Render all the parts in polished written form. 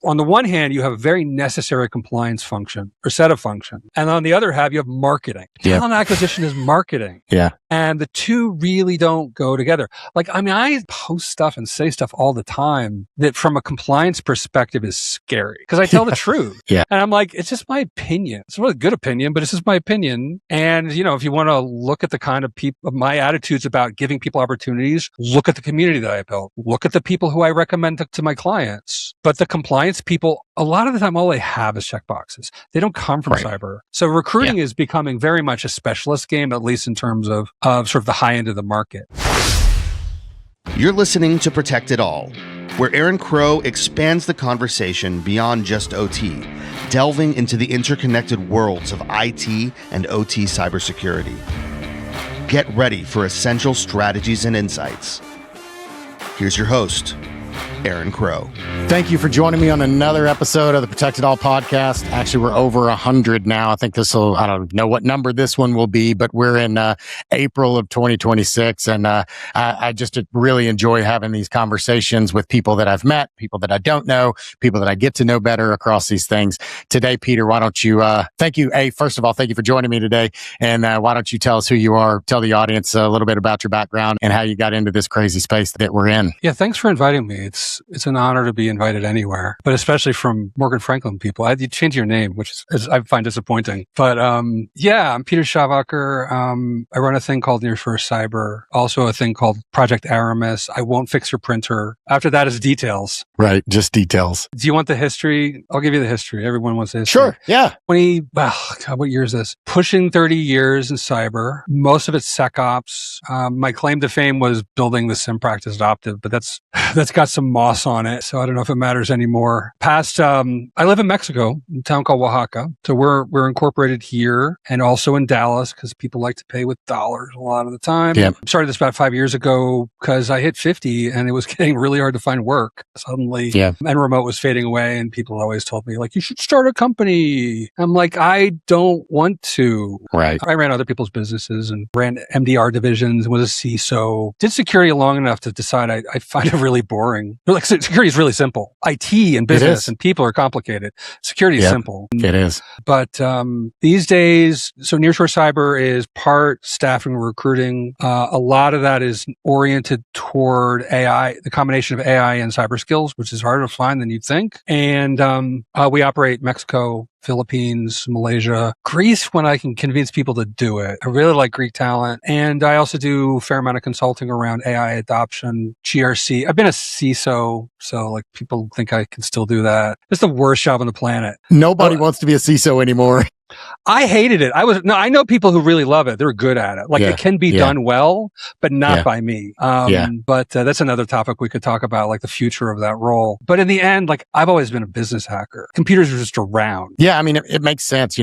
on the one hand, you have a very necessary compliance function or set of function. And on the other hand, you have marketing. Talent acquisition is marketing. Yeah. And the two really don't go together. I post stuff and say stuff all the time that from a compliance perspective is scary because I tell the truth. Yeah. And I'm like, it's just my opinion. It's a really good opinion, but it's just my opinion. And, if you want to look at the kind of my attitudes about giving people opportunities, look at the community that I built. Look at the people who I recommend to my clients. But the compliance people, a lot of the time, all they have is checkboxes. They don't come from cyber. So recruiting is becoming very much a specialist game, at least in terms of sort of the high end of the market. You're listening to Protect It All, where Aaron Crow expands the conversation beyond just OT, delving into the interconnected worlds of IT and OT cybersecurity. Get ready for essential strategies and insights. Here's your host, Aaron Crow. Thank you for joining me on another episode of the Protect It All podcast. Actually, we're over 100 now. I think I don't know what number this one will be, but we're in April of 2026. And I just really enjoy having these conversations with people that I've met, people that I don't know, people that I get to know better across these things. Today, Peter, why don't you, thank you. First of all, thank you for joining me today. And why don't you tell us who you are, tell the audience a little bit about your background and how you got into this crazy space that we're in. Yeah, thanks for inviting me. It's an honor to be invited anywhere, but especially from Morgan Franklin people. You change your name, which is I find disappointing. But I'm Peter Schawacker. I run a thing called Nearshore Cyber, also a thing called Project Aramis. I won't fix your printer. After that is details. Right, just details. Do you want the history? I'll give you the history. Everyone wants the history. Sure, yeah. What year is this? Pushing 30 years in cyber. Most of it's SecOps. My claim to fame was building the SIM practice adoptive, but that's got some moss on it, so I don't know if it matters anymore. I live in Mexico, in a town called Oaxaca. So we're incorporated here and also in Dallas because people like to pay with dollars a lot of the time. Yeah. I started this about 5 years ago because I hit 50 and it was getting really hard to find work suddenly. Yeah. And remote was fading away and people always told me, you should start a company. I'm like, I don't want to. Right. I ran other people's businesses and ran MDR divisions, was a CISO, did security long enough to decide I find it really boring. Security is really simple. IT and business and people are complicated. Security is simple. It is. But these days, so Nearshore Cyber is part staffing and recruiting. A lot of that is oriented toward AI, the combination of AI and cyber skills, which is harder to find than you'd think. And we operate Mexico, Philippines, Malaysia, Greece when I can convince people to do it. I really like Greek talent. And I also do a fair amount of consulting around AI adoption, GRC. I've been a CISO, so people think I can still do that. It's the worst job on the planet. Nobody wants to be a CISO anymore. I hated it. I know people who really love it. They're good at it. It can be done well, but not by me. But that's another topic we could talk about, the future of that role. But in the end, I've always been a business hacker. Computers are just around. Yeah. I mean, it makes sense.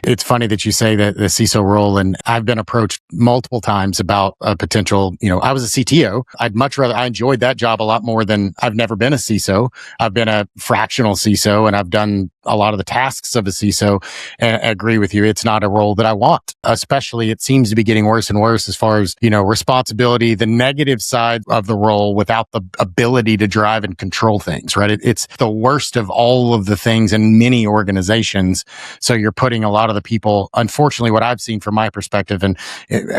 It's funny that you say that the CISO role, and I've been approached multiple times about a potential, I was a CTO. I enjoyed that job a lot more than I've never been a CISO. I've been a fractional CISO and I've done a lot of the tasks of a CISO. And I agree with you. It's not a role that I want, especially it seems to be getting worse and worse as far as, responsibility, the negative side of the role without the ability to drive and control things, right? It's the worst of all of the things in many organizations. So you're putting a lot of the people, unfortunately, what I've seen from my perspective, and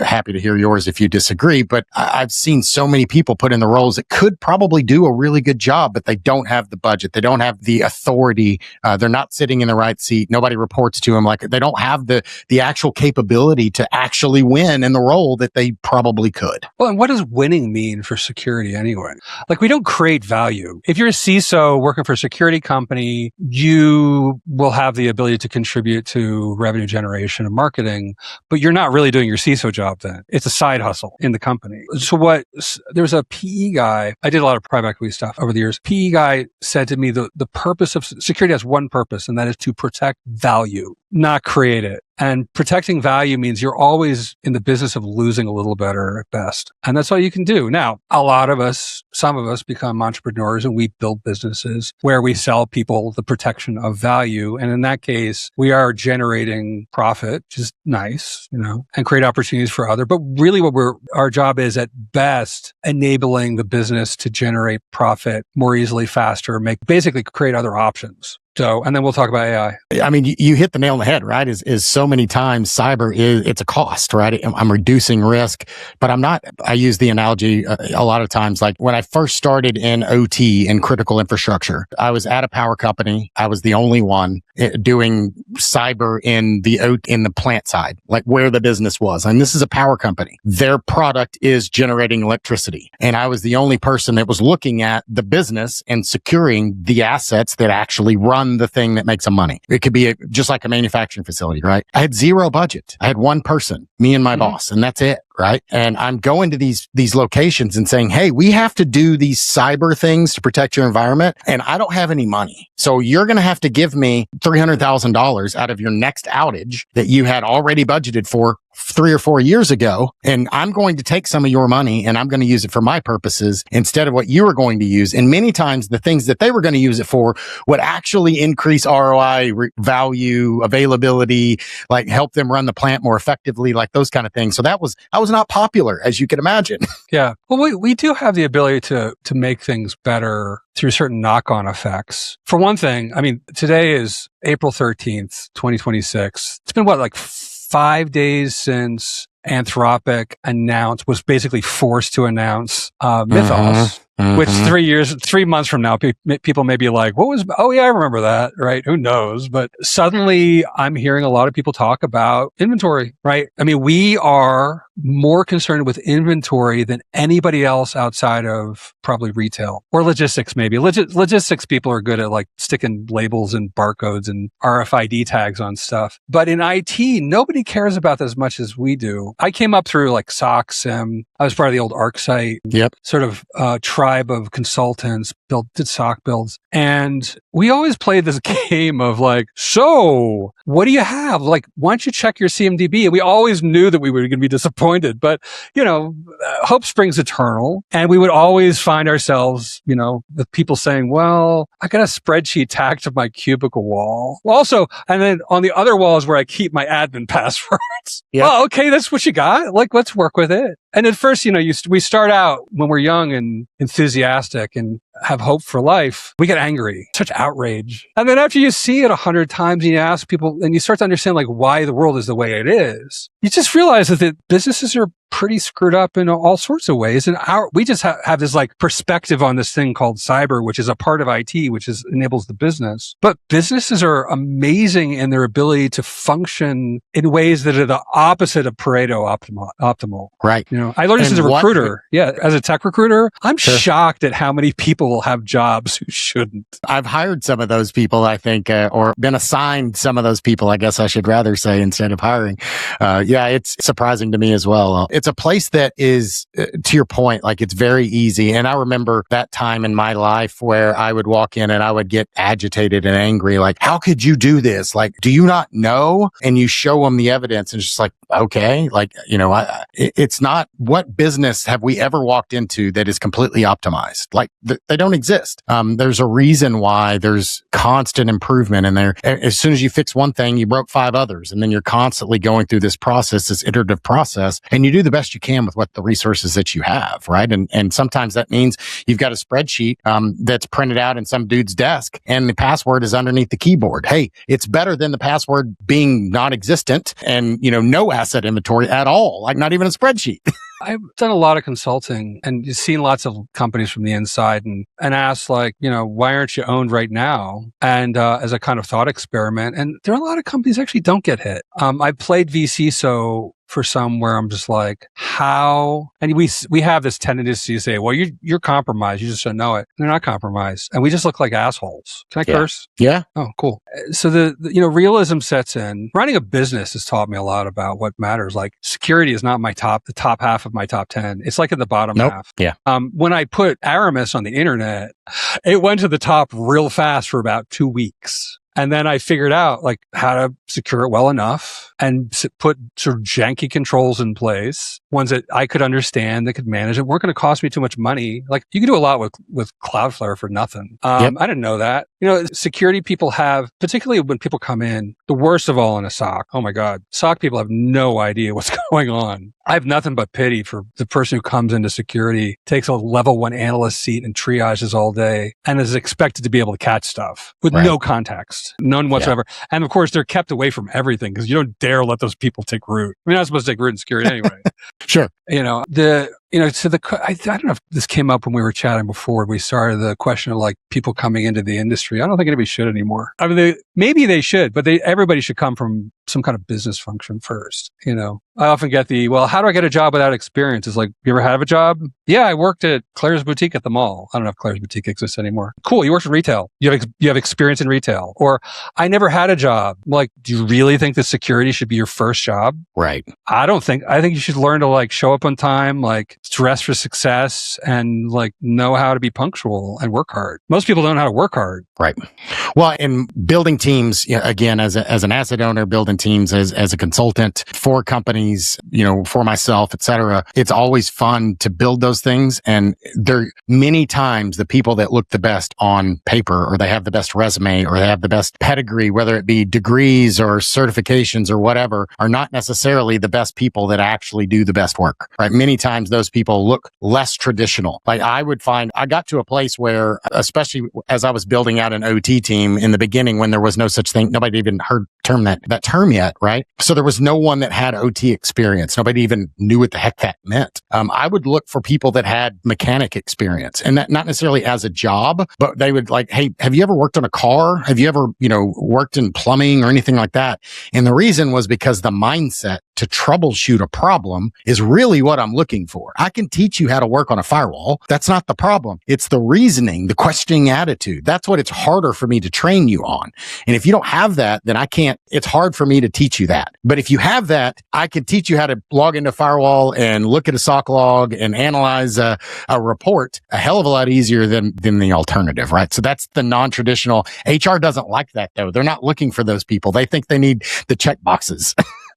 happy to hear yours if you disagree, but I've seen so many people put in the roles that could probably do a really good job, but they don't have the budget. They don't have the authority. They're not sitting in the right seat. Nobody reports to them. They don't have the actual capability to actually win in the role that they probably could. Well, and what does winning mean for security anyway? We don't create value. If you're a CISO working for a security company, you will have the ability to contribute to revenue generation and marketing, but you're not really doing your CISO job then. It's a side hustle in the company. So there's a PE guy, I did a lot of private equity stuff over the years. PE guy said to me, the purpose of security has one purpose, and that is to protect value, not create it. And protecting value means you're always in the business of losing a little better at best. And that's all you can do. Now, a lot of us, some of us become entrepreneurs and we build businesses where we sell people the protection of value. And in that case, we are generating profit, which is nice, and create opportunities for others. But really our job is at best enabling the business to generate profit more easily, faster, basically create other options. So, and then we'll talk about AI. I mean, you hit the nail on the head, right? Is so many times cyber it's a cost, right? I'm reducing risk, but I use the analogy a lot of times, like when I first started in OT in critical infrastructure, I was at a power company. I was the only one doing cyber in the plant side, like where the business was. And this is a power company. Their product is generating electricity. And I was the only person that was looking at the business and securing the assets that actually run the thing that makes them money. It could be just like a manufacturing facility, right? I had zero budget. I had one person, me and my boss, and that's it. Right. And I'm going to these locations and saying, hey, we have to do these cyber things to protect your environment. And I don't have any money. So you're going to have to give me $300,000 out of your next outage that you had already budgeted for 3 or 4 years ago. And I'm going to take some of your money and I'm going to use it for my purposes instead of what you were going to use. And many times the things that they were going to use it for would actually increase ROI, value, availability, like help them run the plant more effectively, like those kind of things. So that was not popular, as you can imagine. Yeah. Well, we do have the ability to make things better through certain knock-on effects. For one thing, I mean, today is April 13th, 2026. It's been like 5 days since Anthropic was basically forced to announce Mythos. Which 3 months from now, people may be like, oh yeah, I remember that, right? Who knows? But suddenly I'm hearing a lot of people talk about inventory, right? I mean, we are more concerned with inventory than anybody else outside of probably retail or logistics, maybe. Logistics people are good at like sticking labels and barcodes and RFID tags on stuff. But in IT, nobody cares about that as much as we do. I came up through like SOC SIM. I was part of the old ArcSight sort of tribe of consultants, did SOC builds. And we always played this game of like, so what do you have? Like, why don't you check your CMDB? And we always knew that we were going to be disappointed, but hope springs eternal. And we would always find ourselves, with people saying, well, I got a spreadsheet tagged to my cubicle wall. Also, and then on the other wall is where I keep my admin passwords. Yep. Well, okay, that's what you got. Like, let's work with it. And at first, we start out when we're young and enthusiastic and have hope for life. We get angry, such outrage. And then after you see it 100 times and you ask people and you start to understand like why the world is the way it is, you just realize that the businesses are pretty screwed up in all sorts of ways. And we just have this like perspective on this thing called cyber, which is a part of IT, which enables the business. But businesses are amazing in their ability to function in ways that are the opposite of Pareto optimal. Right. I learned this as a recruiter. As a tech recruiter, I'm shocked at how many people have jobs who shouldn't. I've hired some of those people, I think, or been assigned some of those people, I guess I should rather say, instead of hiring. It's surprising to me as well. It's a place that is, to your point, like it's very easy. And I remember that time in my life where I would walk in and I would get agitated and angry. Like, how could you do this? Like, do you not know? And you show them the evidence and it's just like, okay, like, it's not, what business have we ever walked into that is completely optimized? Like they don't exist. There's a reason why there's constant improvement in there. As soon as you fix one thing, you broke 5 others. And then you're constantly going through this process, this iterative process, and you do the best you can with what the resources that you have, right? And sometimes that means you've got a spreadsheet that's printed out in some dude's desk and the password is underneath the keyboard. Hey, it's better than the password being non-existent and, no asset inventory at all, like not even a spreadsheet. I've done a lot of consulting and you've seen lots of companies from the inside and asked like, why aren't you owned right now? And as a kind of thought experiment. And there are a lot of companies that actually don't get hit. I played vCISO for some where I'm just like, how? And we have this tendency to say, well, you're compromised. You just don't know it. They're not compromised. And we just look like assholes. Can I curse? Yeah. Oh, cool. So the realism sets in. Running a business has taught me a lot about what matters. Like security is not the top half of my top 10. It's like at the bottom half. Yeah. When I put Aramis on the internet, It went to the top real fast for about 2 weeks. And then I figured out like how to secure it well enough and put sort of janky controls in place, ones that I could understand, that could manage it, weren't going to cost me too much money. Like you can do a lot with Cloudflare for nothing. Yep. I didn't know that. Security people have, particularly when people come in, the worst of all in a SOC. Oh my God. SOC people have no idea what's going on. I have nothing but pity for the person who comes into security, takes a level 1 analyst seat and triages all day and is expected to be able to catch stuff with no context, none whatsoever. Yeah. And of course, they're kept away from everything because you don't dare let those people take root. I mean, you're not supposed to take root in security anyway. Sure. I don't know if this came up when we were chatting before we started, the question of like people coming into the industry. I don't think anybody should anymore. I mean, maybe they should, but everybody should come from some kind of business function first. I often get how do I get a job without experience? It's like, you ever have a job? Yeah, I worked at Claire's Boutique at the mall. I don't know if Claire's Boutique exists anymore. Cool. You worked in retail. You have experience in retail. Or I never had a job. Like, do you really think that security should be your first job? Right. I think you should learn to like show up on time, like dress for success and like know how to be punctual and work hard. Most people don't know how to work hard. Right. Well, in building teams, again, as an asset owner, building teams as a consultant for companies, for myself, et cetera, it's always fun to build those things. And there many times the people that look the best on paper, or they have the best resume, or they have the best pedigree, whether it be degrees or certifications or whatever, are not necessarily the best people that actually do the best work, right? Many times those people look less traditional. Like I got to a place where, especially as I was building out an OT team in the beginning, when there was no such thing, nobody even heard that term yet, right? So there was no one that had OT experience. Nobody even knew what the heck that meant. I would look for people that had mechanic experience, and that not necessarily as a job, but they would like, hey, have you ever worked on a car? Have you ever, worked in plumbing or anything like that? And the reason was because the mindset to troubleshoot a problem is really what I'm looking for. I can teach you how to work on a firewall. That's not the problem. It's the reasoning, the questioning attitude. That's what it's harder for me to train you on. And if you don't have that, then it's hard for me to teach you that. But if you have that, I can teach you how to log into firewall and look at a SOC log and analyze a report a hell of a lot easier than the alternative, right? So that's the non-traditional. HR doesn't like that though. They're not looking for those people. They think they need the check boxes.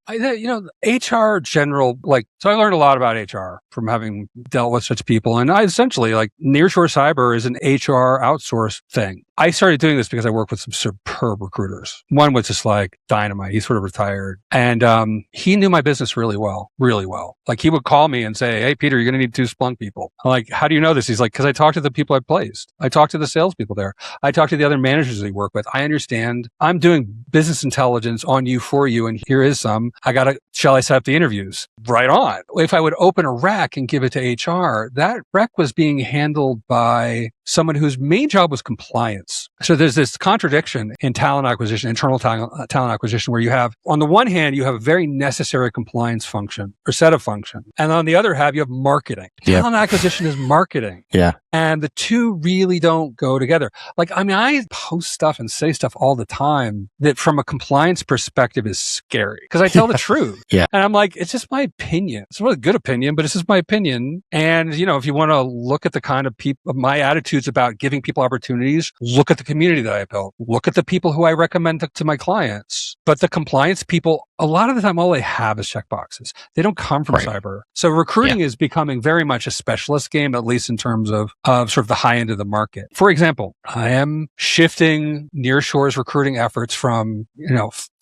HR general, so I learned a lot about HR from having dealt with such people. And I essentially, Nearshore Cyber is an HR outsource thing. I started doing this because I work with some superb recruiters. One was just like dynamite. He's sort of retired. And he knew my business really well, really well. Like he would call me and say, hey, Peter, you're going to need 2 Splunk people. I'm like, how do you know this? He's like, because I talked to the people I placed. I talked to the salespeople there. I talked to the other managers they work with. I understand. I'm doing business intelligence on you for you. And here is some. Shall I set up the interviews? Right on. If I would open a rec and give it to HR, that rec was being handled by someone whose main job was compliance. So there's this contradiction in talent acquisition, internal talent acquisition, where you have, on the one hand, you have a very necessary compliance function or set of function. And on the other hand, you have marketing. Yep. Talent acquisition is marketing. Yeah. And the two really don't go together. I post stuff and say stuff all the time that from a compliance perspective is scary because I tell the truth. Yeah. And I'm like, it's just my opinion. It's a really good opinion, but it's just my opinion. And, if you want to look at the kind of my attitudes about giving people opportunities, look at the community that I built. Look at the people who I recommend to my clients. But the compliance people, a lot of the time, all they have is checkboxes. They don't come from cyber. So recruiting is becoming very much a specialist game, at least in terms of sort of the high end of the market. For example, I am shifting Nearshore's recruiting efforts from,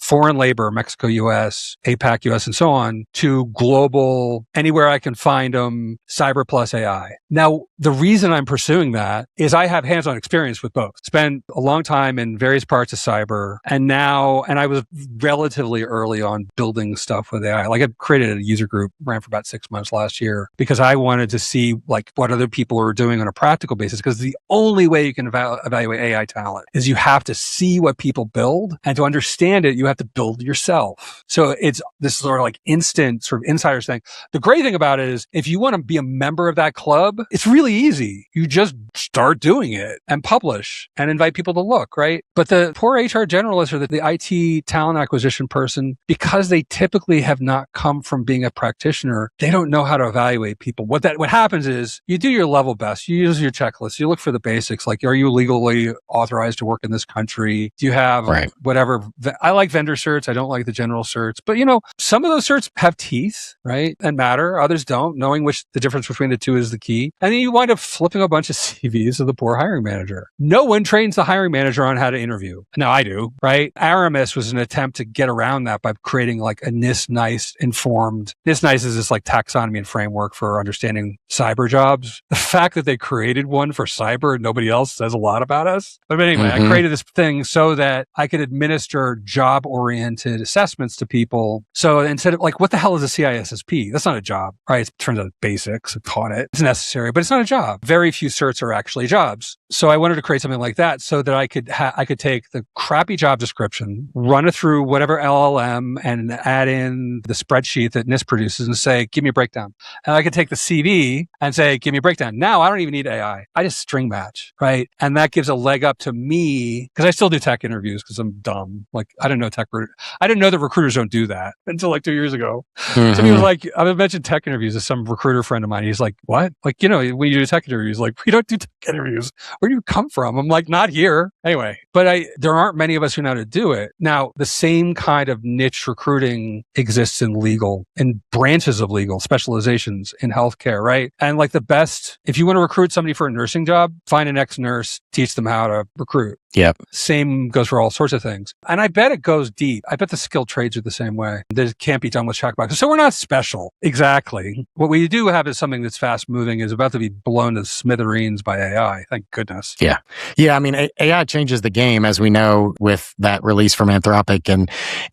foreign labor, Mexico, US, APAC, US, and so on, to global, anywhere I can find them, cyber plus AI. Now, the reason I'm pursuing that is I have hands-on experience with both. Spent a long time in various parts of cyber, and I was relatively early on building stuff with AI. I created a user group, ran for about 6 months last year, because I wanted to see what other people were doing on a practical basis, because the only way you can evaluate AI talent is you have to see what people build, and to understand it, you have to build yourself. So it's this sort of instant sort of insider thing. The great thing about it is if you want to be a member of that club, it's really really easy. You just start doing it and publish and invite people to look, right? But the poor HR generalist or the IT talent acquisition person, because they typically have not come from being a practitioner, they don't know how to evaluate people. What happens is you do your level best. You use your checklist. You look for the basics. Like, are you legally authorized to work in this country? Do you have whatever? I like vendor certs. I don't like the general certs. But, some of those certs have teeth, right? And matter. Others don't. Knowing the difference between the two is the key. And then you wind up flipping a bunch of CVs to the poor hiring manager. No one trains the hiring manager on how to interview. Now I do, right? Aramis was an attempt to get around that by creating like a NIST-NICE informed. NIST-NICE is this like taxonomy and framework for understanding cyber jobs. The fact that they created one for cyber and nobody else says a lot about us. But anyway, I created this thing so that I could administer job-oriented assessments to people. So instead of like, what the hell is a CISSP? That's not a job, right? It turns out it's basics. I've taught it. It's necessary, but it's not a job. Very few certs are actually jobs. So I wanted to create something like that so that I could take the crappy job description, run it through whatever LLM and add in the spreadsheet that NIST produces and say, give me a breakdown. And I could take the CV and say, give me a breakdown. Now I don't even need AI. I just string match, right? And that gives a leg up to me because I still do tech interviews because I'm dumb. Like I didn't know that recruiters don't do that until like 2 years ago. So he was like, I mentioned tech interviews to some recruiter friend of mine. He's like, what? Like, when you do tech interviews, like we don't do tech interviews. Where do you come from? I'm like, not here. Anyway, but there aren't many of us who know how to do it. Now, the same kind of niche recruiting exists in legal, in branches of legal, specializations in healthcare, right? And like the best, if you want to recruit somebody for a nursing job, find an ex-nurse, teach them how to recruit. Yep. Same goes for all sorts of things. And I bet it goes deep. I bet the skilled trades are the same way. That can't be done with checkboxes. So we're not special. Exactly. What we do have is something that's fast moving, is about to be blown to smithereens by AI. Thank goodness. Yeah. Yeah. I mean, AI changes the game, as we know, with that release from Anthropic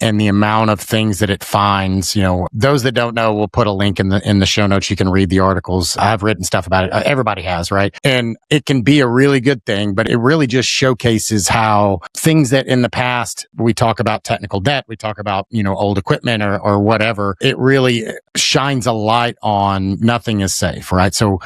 and the amount of things that it finds. Those that don't know, we'll put a link in the show notes. You can read the articles. I've written stuff about it. Everybody has, right? And it can be a really good thing, but it really just showcases how things that in the past we talk about technical debt, we talk about, old equipment or whatever. It really shines a light on nothing is safe, right? So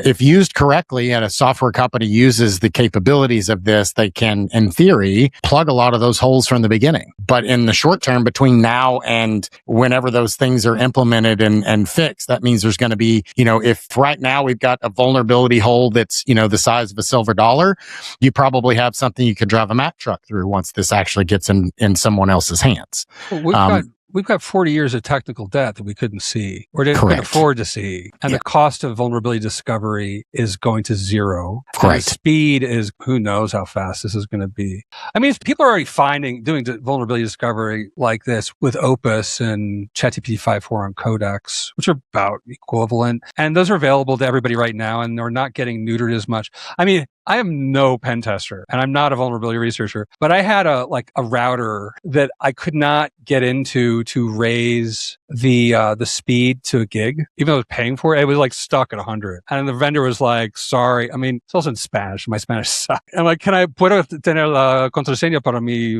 if used correctly and a software company uses the capabilities of this, they can, in theory, plug a lot of those holes from the beginning. But in the short term, between now and whenever those things are implemented and fixed, that means there's going to be, if right now we've got a vulnerability hole that's, the size of a silver dollar, you probably have something you could drive a Mack truck through once this actually gets in someone else's hands. Well, we've got 40 years of technical debt that we couldn't see or didn't afford to see. And the cost of vulnerability discovery is going to zero. Right. The speed is, who knows how fast this is going to be. I mean, people are already doing vulnerability discovery like this with Opus and ChatGPT 5.4 on Codex, which are about equivalent. And those are available to everybody right now, and they're not getting neutered as much. I mean, I am no pen tester and I'm not a vulnerability researcher, but I had a router that I could not get into to raise the speed to a gig. Even though I was paying for it, it was like stuck at 100. And the vendor was like, sorry. I mean, it's also in Spanish. My Spanish sucks. I'm like, can I puedo tener la contraseña para mi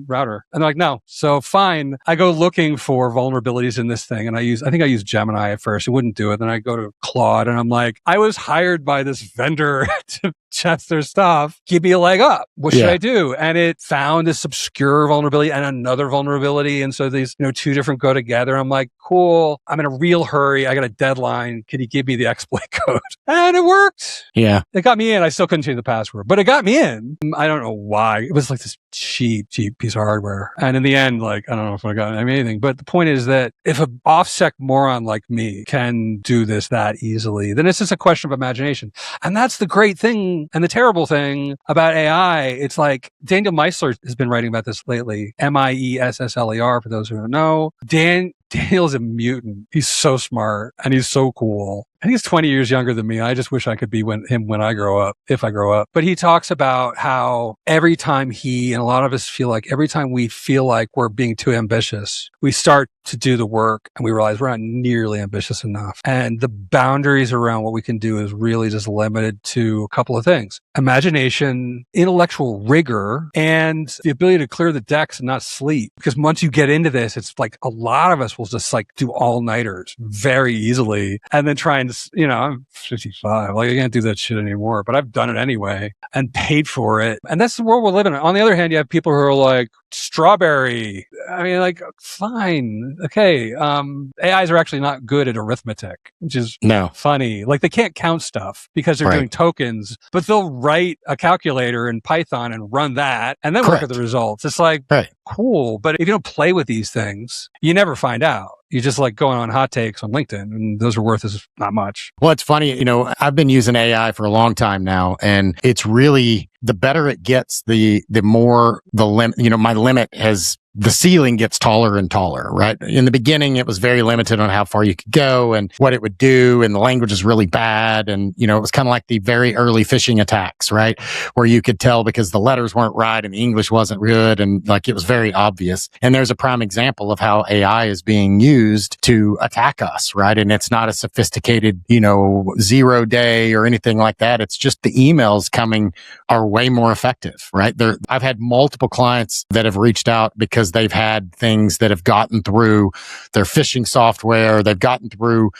router? And they're like, no. So fine. I go looking for vulnerabilities in this thing. And I think I used Gemini at first. It wouldn't do it. Then I go to Claude and I'm like, I was hired by this vendor to checks their stuff. Give me a leg up. What should I do? And it found this obscure vulnerability and another vulnerability. And so these, two different go together. I'm like, cool. I'm in a real hurry. I got a deadline. Can you give me the exploit code? And it worked. Yeah. It got me in. I still couldn't change the password, but it got me in. I don't know why. It was like this cheap piece of hardware. And in the end, I don't know if I got anything, but the point is that if an OffSec moron like me can do this that easily, then it's just a question of imagination. And that's the great thing and the terrible thing about AI. It's like Daniel Meissler has been writing about this lately. Miessler, for those who don't know. Daniel's a mutant. He's so smart and he's so cool. I think he's 20 years younger than me. I just wish I could be him when I grow up, if I grow up. But he talks about how every time and a lot of us feel like every time we feel like we're being too ambitious, we start to do the work and we realize we're not nearly ambitious enough. And the boundaries around what we can do is really just limited to a couple of things: imagination, intellectual rigor, and the ability to clear the decks and not sleep. Because once you get into this, it's like a lot of us will just like do all-nighters very easily and then try and, I'm 55. Like, I can't do that shit anymore, but I've done it anyway and paid for it. And that's the world we're living in. On the other hand, you have people who are like, strawberry. I mean, like, fine. Okay. AIs are actually not good at arithmetic, which is funny. Like, they can't count stuff because they're doing tokens, but they'll write a calculator in Python and run that and then look at the results. It's like, cool. But if you don't play with these things, you never find out. You just like going on hot takes on LinkedIn, and those are worth us not much. Well, it's funny, I've been using AI for a long time now, and it's really, the better it gets, the more the limit, my limit has, the ceiling gets taller and taller, right? In the beginning, it was very limited on how far you could go and what it would do. And the language is really bad. And, it was kind of like the very early phishing attacks, right? Where you could tell because the letters weren't right and the English wasn't good. And like, it was very obvious. And there's a prime example of how AI is being used to attack us, right? And it's not a sophisticated, 0 day or anything like that. It's just the emails coming are way more effective, right? I've had multiple clients that have reached out because they've had things that have gotten through their phishing software. They've gotten through,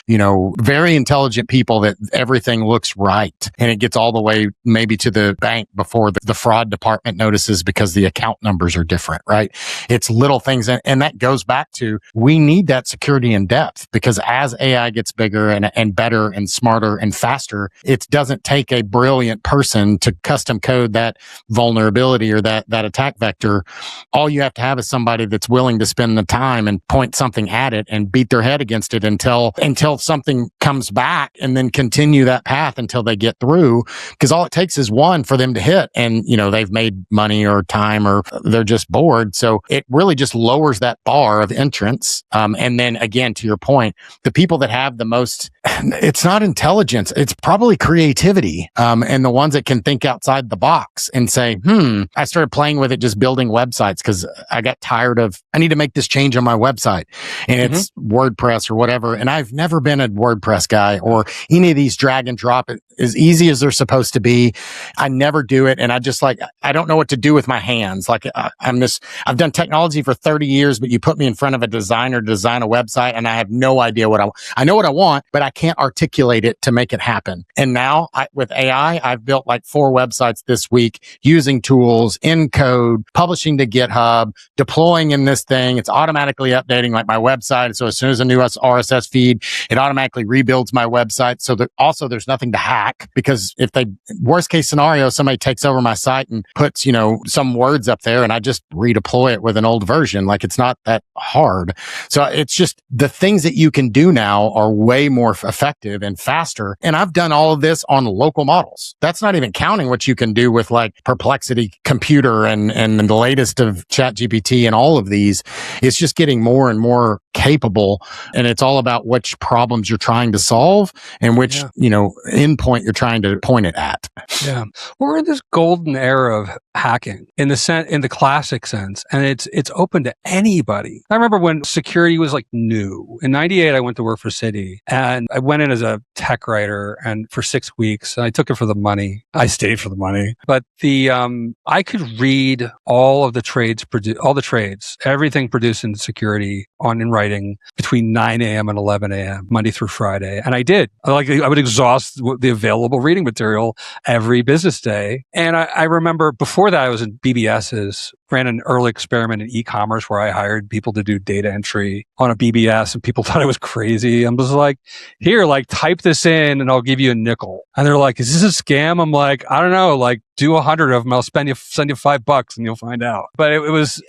very intelligent people that everything looks right. And it gets all the way maybe to the bank before the fraud department notices because the account numbers are different, right? It's little things. And that goes back to, we need that security in depth because as AI gets bigger and better and smarter and faster, it doesn't take a brilliant person to custom code that vulnerability or that attack vector. All you have to have is somebody that's willing to spend the time and point something at it and beat their head against it until something comes back, and then continue that path until they get through. Because all it takes is one for them to hit, and they've made money or time or they're just bored. So it really just lowers that bar of entrance. And then again, to your point, the people that have the most, it's not intelligence, it's probably creativity. And the ones that can think outside the box and say, I started playing with it, just building websites because I got tired of, I need to make this change on my website, and it's WordPress or whatever. And I've never been a WordPress guy or any of these drag and drop it as easy as they're supposed to be. I never do it. And I just I don't know what to do with my hands. Like I've done technology for 30 years, but you put me in front of a designer to design a website and I have no idea I know what I want, but I can't articulate it to make it happen. And now with AI, I've built like 4 websites this week using tools in code, publishing to GitHub, deploying in this thing. It's automatically updating like my website. So as soon as a new RSS feed, it automatically rebuilds my website. So that also there's nothing to hack, because if worst case scenario, somebody takes over my site and puts, some words up there and I just redeploy it with an old version. Like, it's not that hard. So it's just the things that you can do now are way more effective and faster. And I've done all of this on local models. That's not even counting what you can do with like Perplexity Computer and the latest of ChatGPT and all of these. It's just getting more and more capable, and it's all about which problems you're trying to solve and which endpoint you're trying to point it at. Yeah, we're in this golden era of hacking in the classic sense, and it's open to anybody. I remember when security was like new. In '98, I went to work for Citi, and I went in as a tech writer, and for 6 weeks, and I took it for the money. I stayed for the money, but I could read all of the trades, everything produced in security in writing between 9 a.m. and 11 a.m. Monday through Friday, and I did. I would exhaust the available reading material every business day. And I remember before that, I was in BBSs, ran an early experiment in e-commerce where I hired people to do data entry on a BBS, and people thought I was crazy. I'm just like, here, like, type this in and I'll give you a nickel. And they're like, is this a scam? I'm like, I don't know, like, do 100 of them. I'll send you $5 and you'll find out. But it was,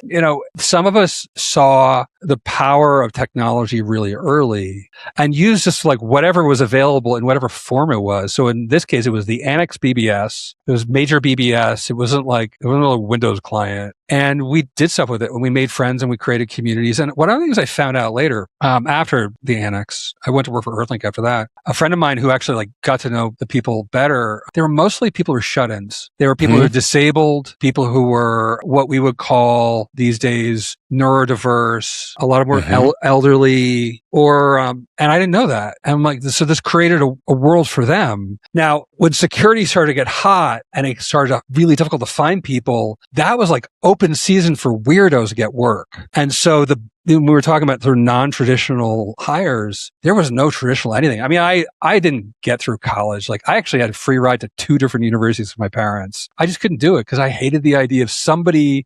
some of us saw the power of technology really early and used just like whatever was available in whatever form it was. So in this case, it was the Annex BBS. It was major BBS. It wasn't a Windows client. And we did stuff with it when we made friends and we created communities. And one of the things I found out later, after the Annex, I went to work for Earthlink after that. A friend of mine who actually got to know the people better, they were mostly people who were shut-ins. They were people who were disabled, people who were what we would call these days neurodiverse, a lot of more elderly, and I didn't know that. And I'm like, so this created a world for them. Now, when security started to get hot and it started to really difficult to find people, that was like open season for weirdos to get work. And so when we were talking about sort of non-traditional hires, there was no traditional anything. I mean, I didn't get through college. Like, I actually had a free ride to 2 different universities with my parents. I just couldn't do it because I hated the idea of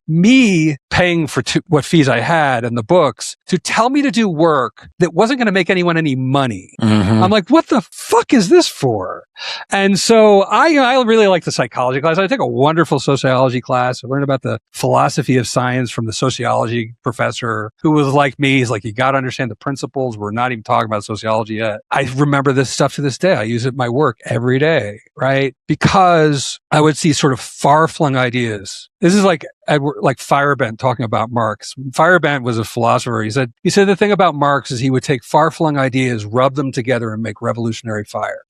me paying for what fees I had and the books to tell me to do work that wasn't going to make anyone any money. Mm-hmm. I'm like, what the fuck is this for? And so I really like the psychology class. I took a wonderful sociology class. I learned about the philosophy of science from the sociology professor who was like me. He's like, you got to understand the principles. We're not even talking about sociology yet. I remember this stuff to this day. I use it in my work every day, right? Because I would see sort of far-flung ideas. This is like Feyerabend talking about Marx. Feyerabend was a philosopher. He said the thing about Marx is he would take far-flung ideas, rub them together, and make revolutionary fire.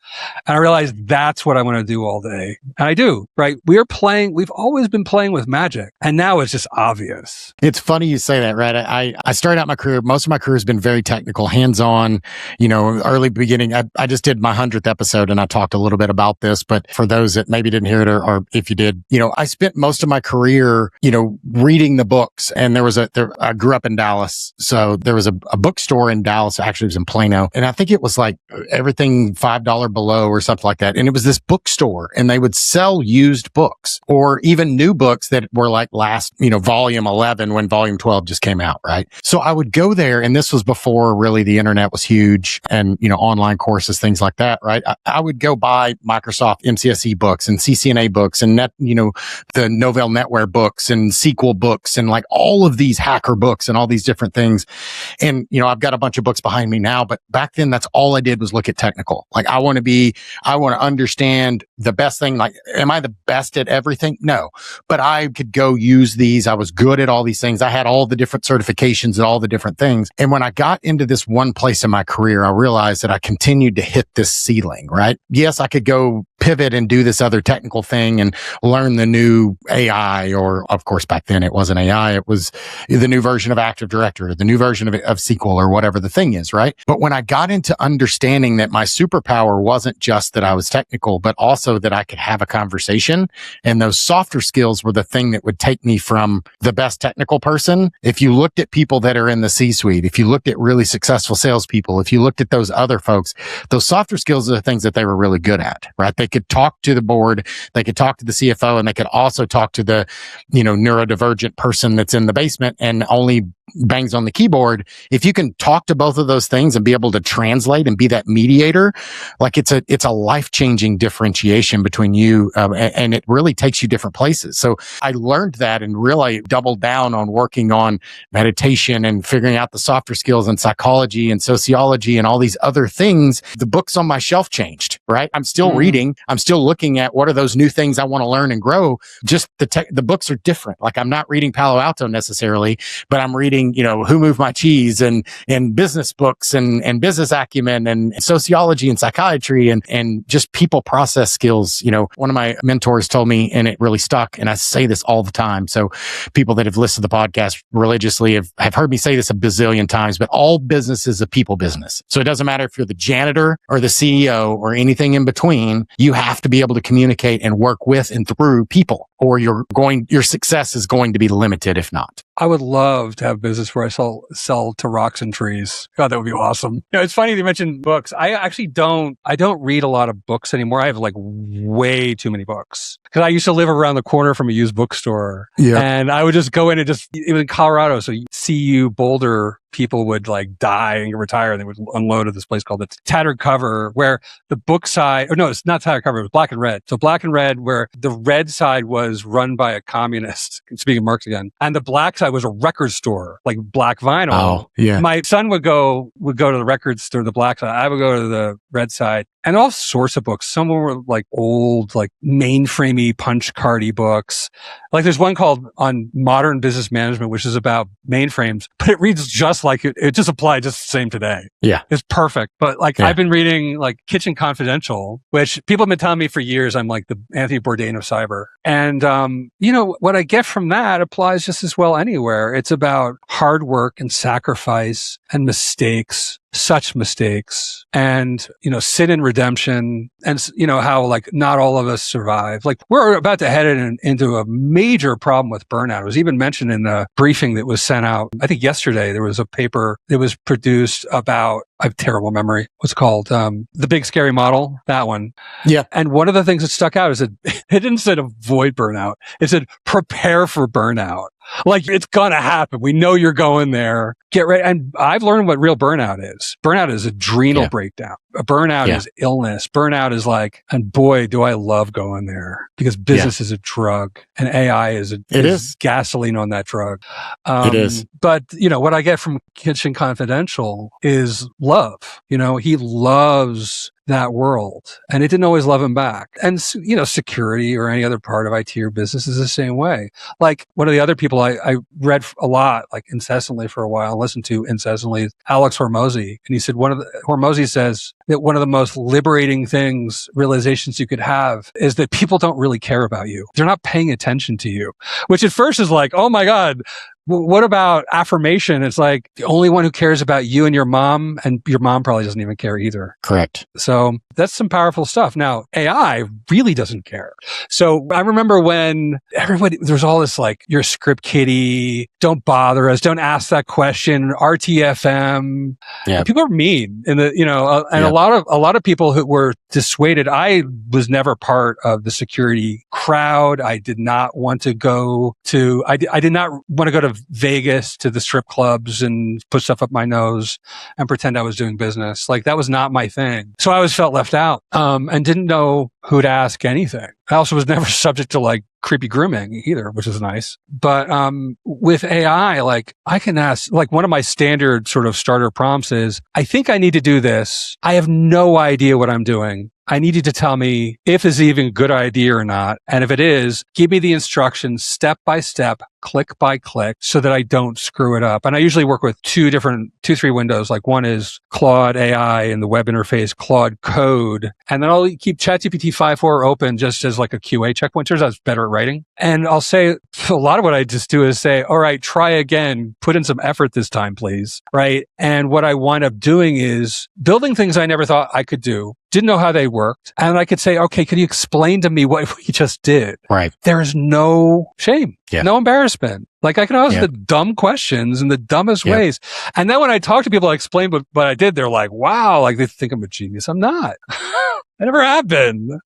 And I realized that's what I want to do all day. And I do, right? We've always been playing with magic. And now it's just obvious. It's funny you say that, right? I started out my career, most of my career has been very technical, hands-on, early beginning. I just did my 100th episode and I talked a little bit about this, but for those that maybe didn't hear it or if you did, I spent most of my career, reading the books. And I grew up in Dallas. So there was a bookstore in Dallas. Actually, it was in Plano. And I think it was like everything $5 below or something like that. And it was this bookstore and they would sell used books or even new books that were like last, volume 11 when volume 12 just came out. Right. So I would go there, and this was before really the internet was huge and, online courses, things like that. Right. I would go buy Microsoft MCSE books and CCNA books and the Novell NetWare books and SQL books and like all of these hacker books and all these different things. And, I've got a bunch of books behind me now, but back then that's all I did was look at technical. Like I want to understand the best thing. Like, am I the best at everything? No, but I could go use these. I was good at all these things. I had all the different certifications and all the different things. And when I got into this one place in my career, I realized that I continued to hit this ceiling, right? Yes, I could go pivot and do this other technical thing and learn the new AI, or of course, back then it wasn't AI. It was the new version of Active Directory, the new version of SQL or whatever the thing is, right? But when I got into understanding that my superpower wasn't just that I was technical, but also that I could have a conversation, and those softer skills were the thing that would take me from the best technical person. If you looked at people that are in the C-suite, if you looked at really successful salespeople, if you looked at those other folks, those softer skills are the things that they were really good at, right? They could talk to the board, they could talk to the CFO, and they could also talk to the, neurodivergent person that's in the basement and only bangs on the keyboard. If you can talk to both of those things and be able to translate and be that mediator, like it's a life-changing differentiation between you, and it really takes you different places. So I learned that and really doubled down on working on meditation and figuring out the softer skills and psychology and sociology and all these other things. The books on my shelf changed, right? I'm still reading. I'm still looking at what are those new things I want to learn and grow. Just the books are different. Like I'm not reading Palo Alto necessarily, but I'm reading, Who Moved My Cheese and business books and business acumen and sociology and psychiatry and just people process skills. One of my mentors told me, and it really stuck, and I say this all the time. So people that have listened to the podcast religiously have heard me say this a bazillion times, but all business is a people business. So it doesn't matter if you're the janitor or the CEO or anything in between, you have to be able to communicate and work with and through people, or your success is going to be limited if not. I would love to have a business where I sell to rocks and trees. God, that would be awesome. It's funny you mentioned books. I actually don't read a lot of books anymore. I have like way too many books because I used to live around the corner from a used bookstore. Yeah. And I would just go in and it was in Colorado. So CU Boulder people would like die and retire, and they would unload at this place called the Tattered Cover, where the book side, it's not Tattered Cover, it was Black and Red. So Black and Red, where the red side was run by a communist, speaking of Marx again, and the black side was a record store, like Black Vinyl. Oh, yeah. My son would go to the record store, the black side. I would go to the red side. And all sorts of books. Some were like old, like mainframey, punch cardy books. Like there's one called On Modern Business Management, which is about mainframes, but it reads just like it just applied just the same today. Yeah. It's perfect. But like I've been reading like Kitchen Confidential, which people have been telling me for years I'm like the Anthony Bourdain of cyber. And, what I get from that applies just as well anywhere. It's about hard work and sacrifice and mistakes. such mistakes and, sin and redemption and, how like not all of us survive. Like we're about to head into a major problem with burnout. It was even mentioned in the briefing that was sent out. I think yesterday there was a paper that was produced about, I have terrible memory. What's it called? The Big Scary Model, that one. Yeah. And one of the things that stuck out is that it didn't say avoid burnout. It said prepare for burnout. Like it's gonna happen. We know you're going there. Get ready. And I've learned what real burnout is. Burnout is adrenal breakdown. A burnout is illness. Burnout is like, and boy, do I love going there because business is a drug and AI is gasoline on that drug. It is. But, what I get from Kitchen Confidential is love. He loves that world. And it didn't always love him back. And, security or any other part of IT or business is the same way. Like one of the other people I read a lot, like incessantly for a while, listened to incessantly, Alex Hormozy. And he said, Hormozy says that one of the most liberating realizations you could have is that people don't really care about you. They're not paying attention to you, which at first is like, oh my God, what about affirmation? It's like the only one who cares about you and your mom probably doesn't even care either. Correct. So that's some powerful stuff. Now, AI really doesn't care. So I remember when there's all this like, you're a script kiddie, don't bother us, don't ask that question, RTFM. Yeah. People are mean and a lot of people who were dissuaded. I was never part of the security crowd. I did not want to go to Vegas to the strip clubs and put stuff up my nose and pretend I was doing business. Like that was not my thing. So I always felt left out, and didn't know who to ask anything. I also was never subject to like creepy grooming either, which is nice. But, with AI, like I can ask, like one of my standard sort of starter prompts is, I think I need to do this. I have no idea what I'm doing. I need you to tell me if this is even a good idea or not. And if it is, give me the instructions step by step, click by click, so that I don't screw it up. And I usually work with three windows. Like one is Claude AI and the web interface, Claude Code. And then I'll keep ChatGPT 5.4 open just as like a QA checkpoint. Turns out it's better at writing. And I'll say, a lot of what I just do is say, all right, try again, put in some effort this time, please. Right. And what I wind up doing is building things I never thought I could do. Didn't know how they worked. And I could say, okay, can you explain to me what we just did? Right. There is no shame, no embarrassment. Like I can ask the dumb questions in the dumbest ways. And then when I talk to people, I explain what I did. They're like, wow, like they think I'm a genius. I'm not. I never have been.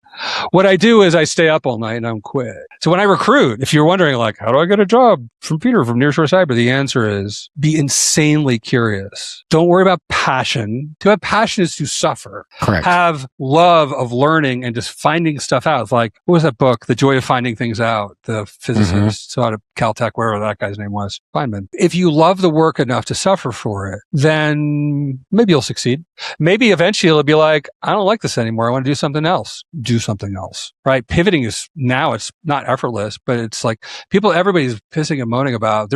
What I do is I stay up all night and I'm quit. So when I recruit, if you're wondering like, how do I get a job from Peter from Nearshore Cyber? The answer is be insanely curious. Don't worry about passion. To have passion is to suffer. Correct. Have love of learning and just finding stuff out. It's like, what was that book? The Joy of Finding Things Out. The physicist out of Caltech, wherever that guy's name was. Feynman. If you love the work enough to suffer for it, then maybe you'll succeed. Maybe eventually it'll be like, I don't like this anymore. I want to do something else. Do something else, right? Pivoting is now it's not effortless, but it's like everybody's pissing and moaning about.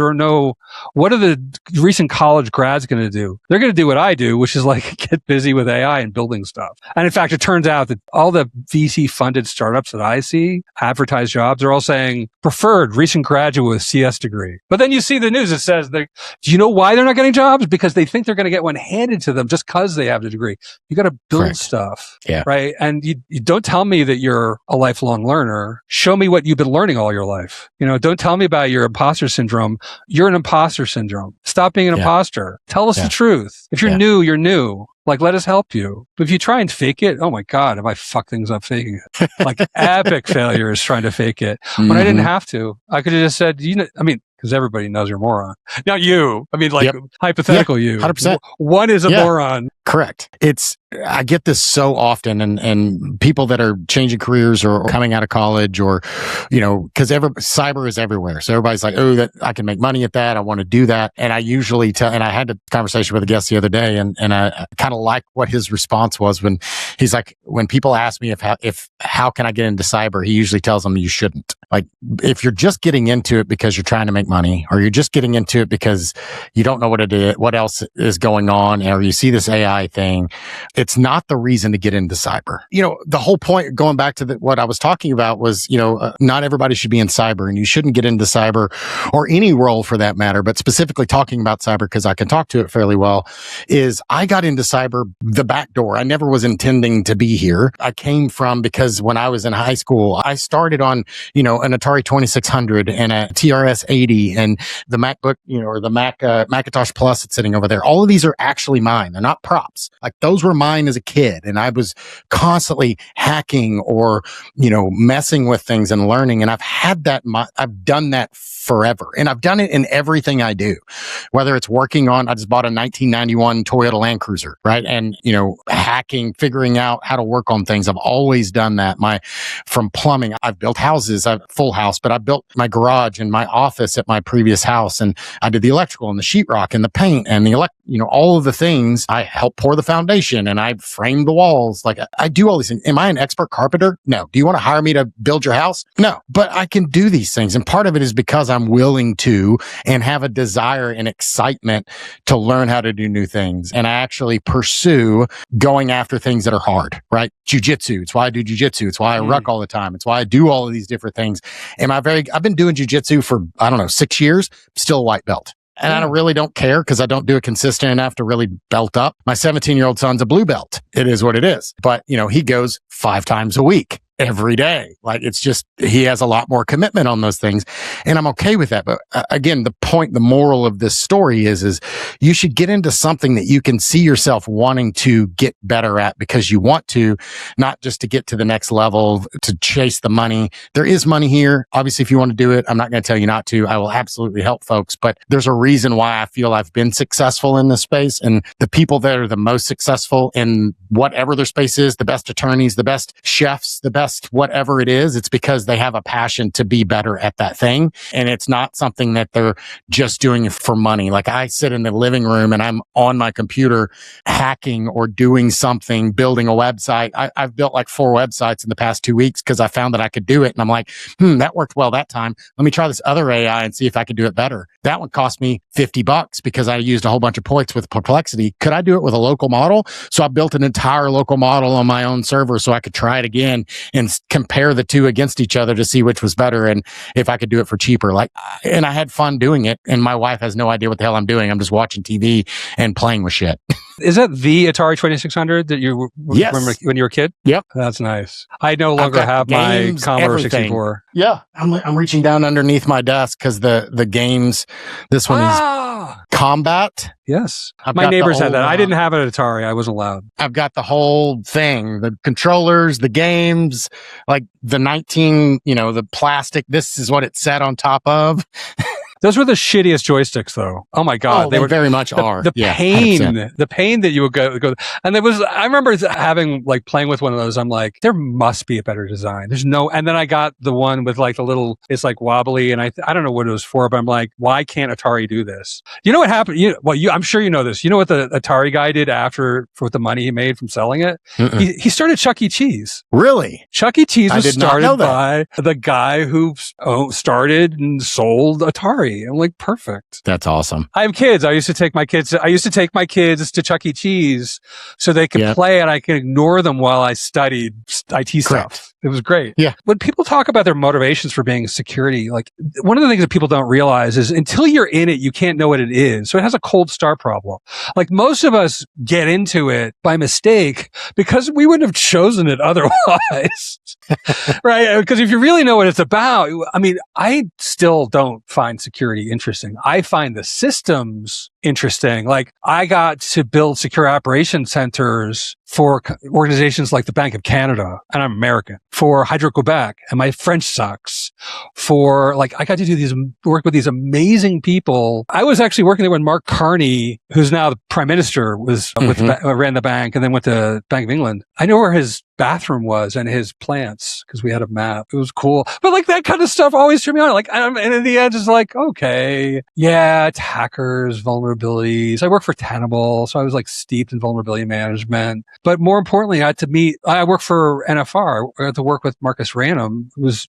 What are the recent college grads going to do? They're going to do what I do, which is like get busy with AI and building stuff. And in fact, it turns out that all the VC funded startups that I see advertise jobs are all saying preferred recent graduate with CS degree. But then you see the news that says do you know why they're not getting jobs? Because they think they're going to get one handed to them just because they have the degree. You got to build stuff, right? And you don't tell me that you're a lifelong learner. Show me what you've been learning all your life. Don't tell me about your imposter syndrome. You're an imposter syndrome. Stop being an imposter. Tell us the truth. If you're new, you're new. Like, let us help you. But if you try and fake it, oh my God, have I fucked things up faking it? Like epic failures trying to fake it. When I didn't have to. I could have just said, because everybody knows you're a moron. Not you. Hypothetical you. 100%. One is a moron. Correct. I get this so often and people that are changing careers or coming out of college or, because cyber is everywhere. So everybody's like, oh, that I can make money at that. I want to do that. And I usually and I had a conversation with a guest the other day and I kind of like what his response was when he's like, when people ask me how can I get into cyber, he usually tells them you shouldn't. Like if you're just getting into it because you're trying to make money or you're just getting into it because you don't know what it is, what else is going on, or you see this AI thing, It's not the reason to get into cyber. The whole point, going back to what I was talking about, was, not everybody should be in cyber, and you shouldn't get into cyber or any role for that matter. But specifically talking about cyber, because I can talk to it fairly well, is I got into cyber the back door. I never was intending to be here. I came from, because when I was in high school, I started on, an Atari 2600 and a TRS 80 and the MacBook, or the Macintosh Plus that's sitting over there. All of these are actually mine. They're not props. Like, those were mine as a kid. And I was constantly hacking or, messing with things and learning. And I've done that forever. And I've done it in everything I do, whether it's working on, I just bought a 1991 Toyota Land Cruiser, right? And, hacking, figuring out how to work on things. I've always done that. From plumbing, I've built houses, I've full house, but I built my garage and my office at my previous house. And I did the electrical and the sheetrock and the paint and all of the things. I helped pour the foundation and I framed the walls. Like, I do all these things. Am I an expert carpenter? No. Do you want to hire me to build your house? No. But I can do these things. And part of it is because I'm willing to and have a desire and excitement to learn how to do new things. And I actually pursue going after things that are hard, right? Jiu-jitsu. It's why I do jiu-jitsu. It's why I ruck all the time. It's why I do all of these different things. I've been doing jiu-jitsu for, 6 years, still a white belt. And I really don't care, because I don't do it consistent enough to really belt up. My 17-year-old son's a blue belt. It is what it is. But, he goes 5 times a week, every day. Like, it's just, he has a lot more commitment on those things. And I'm okay with that. But again, the moral of this story is you should get into something that you can see yourself wanting to get better at, because you want to, not just to get to the next level, to chase the money. There is money here. Obviously, if you want to do it, I'm not going to tell you not to. I will absolutely help folks, but there's a reason why I feel I've been successful in this space. And the people that are the most successful in whatever their space is, the best attorneys, the best chefs, the best whatever it is, it's because they have a passion to be better at that thing. And it's not something that they're just doing for money. Like, I sit in the living room and I'm on my computer hacking or doing something, building a website. I've built like 4 websites in the past 2 weeks because I found that I could do it. And I'm like, that worked well that time. Let me try this other AI and see if I could do it better. That one cost me $50 because I used a whole bunch of points with Perplexity. Could I do it with a local model? So I built an entire local model on my own server so I could try it again and compare the two against each other to see which was better and if I could do it for cheaper. And I had fun doing it. And my wife has no idea what the hell I'm doing. I'm just watching TV and playing with shit. Is that the Atari 2600 that you remember when you were a kid? Yep. That's nice. I no longer have my Commodore 64. Yeah. I'm reaching down underneath my desk because the games, this one is Combat. Yes. My neighbors had that. I didn't have an Atari. I wasn't allowed. I've got the whole thing, the controllers, the games, like the the plastic. This is what it sat on top of. Those were the shittiest joysticks, though. Oh my God. They were very much are. The pain, 100%. The pain that you would go. And I remember playing with one of those. I'm like, there must be a better design. And then I got the one with like the little, it's like wobbly. And I don't know what it was for, but I'm like, why can't Atari do this? You know what happened? I'm sure you know this. You know what the Atari guy did for the money he made from selling it? He started Chuck E. Cheese. Really? Chuck E. Cheese was started by the guy who started and sold Atari. I'm like, perfect. That's awesome. I have kids. I used to take my kids to Chuck E. Cheese so they could play and I could ignore them while I studied IT stuff. It was great. Yeah. When people talk about their motivations for being security, like one of the things that people don't realize is until you're in it, you can't know what it is. So it has a cold start problem. Like most of us get into it by mistake because we wouldn't have chosen it otherwise. Right? Because if you really know what it's about, I still don't find security interesting. I find the systems interesting. Like I got to build secure operations centers for organizations like the Bank of Canada, and I'm American, for Hydro-Quebec, and my French sucks. I got to do work with these amazing people. I was actually working there when Mark Carney, who's now the Prime Minister, was ran the bank and then went to Bank of England. I know where his bathroom was and his plants, because we had a map. It was cool. But like that kind of stuff always turned me on. Like, and in the end, it's like, okay, yeah, it's hackers, vulnerabilities. I work for Tenable, so I was like steeped in vulnerability management. But more importantly, I work for NFR. I had to work with Marcus Ranum, who was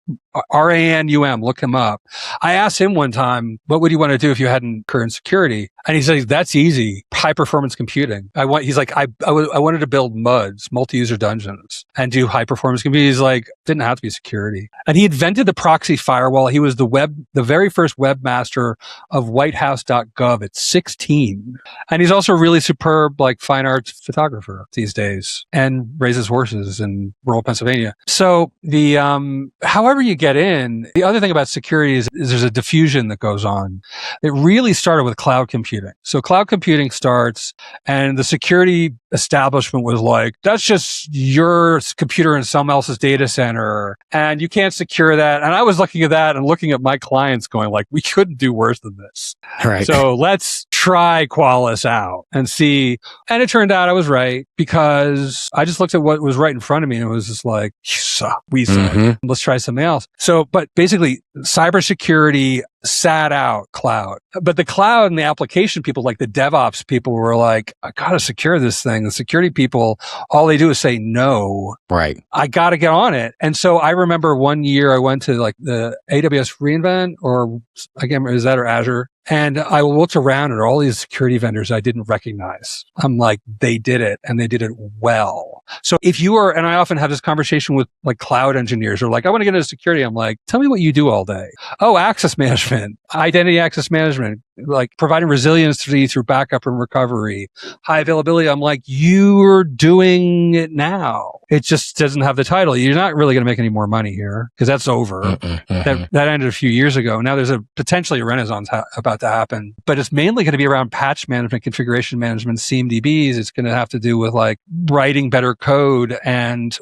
RANUM. Look him up. I asked him one time, what would you want to do if you hadn't current security? And he said, that's easy. High performance computing. I wanted to build MUDs, multi-user dungeons, and do high performance computing. He's like, didn't have to be security. And he invented the proxy firewall. He was the very first webmaster of whitehouse.gov at 16. And he's also a really superb, like, fine arts photographer these days and raises horses in rural Pennsylvania. So however you get in, the other thing about security is there's a diffusion that goes on. It really started with cloud computing. So cloud computing starts, and the security establishment was like, that's just your computer in someone else's data center, and you can't secure that. And I was looking at that and looking at my clients going like, we couldn't do worse than this. Right. So let's try Qualys out and see. And it turned out I was right, because I just looked at what was right in front of me and it was just like, you suck, we suck. Let's try something else. So, but basically cybersecurity sat out cloud. But the cloud and the application people, like the DevOps people, were like, I got to secure this thing. The security people, all they do is say no. Right. I got to get on it. And so I remember one year I went to like the AWS reInvent, or I can't remember, is that or Azure? And I looked around at all these security vendors I didn't recognize. I'm like, they did it, and they did it well. So if you are, and I often have this conversation with like cloud engineers who are like, I want to get into security. I'm like, tell me what you do all day. Oh, access management, identity access management, like providing resiliency through backup and recovery, high availability. I'm like, you're doing it now. It just doesn't have the title. You're not really going to make any more money here, because that's over. That ended a few years ago. Now there's potentially a renaissance about to happen, but it's mainly going to be around patch management, configuration management, CMDBs. It's going to have to do with like writing better code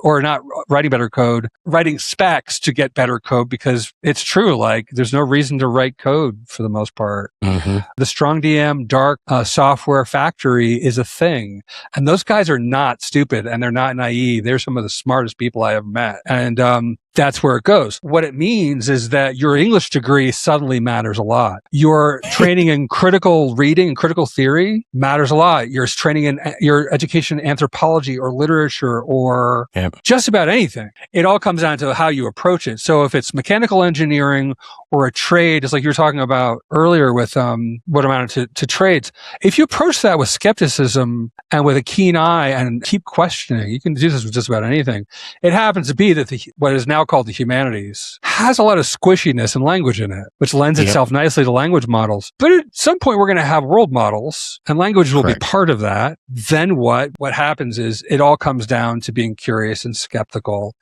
or not writing better code, writing specs to get better code, because it's true. Like there's no reason to write code for the most part. The strong DM dark software factory is a thing. And those guys are not stupid, and they're not naive. They're some of the smartest people I have met. And that's where it goes. What it means is that your English degree suddenly matters a lot. Your training in critical reading and critical theory matters a lot. Your training in your education in anthropology or literature or just about anything. It all comes down to how you approach it. So if it's mechanical engineering or a trade, it's like you were talking about earlier with what amounted to trades. If you approach that with skepticism and with a keen eye and keep questioning, you can do this with just about anything. It happens to be that what is now called the humanities has a lot of squishiness and language in it, which lends itself nicely to language models. But at some point, we're going to have world models, and language will be part of that. Then what happens is it all comes down to being curious and skeptical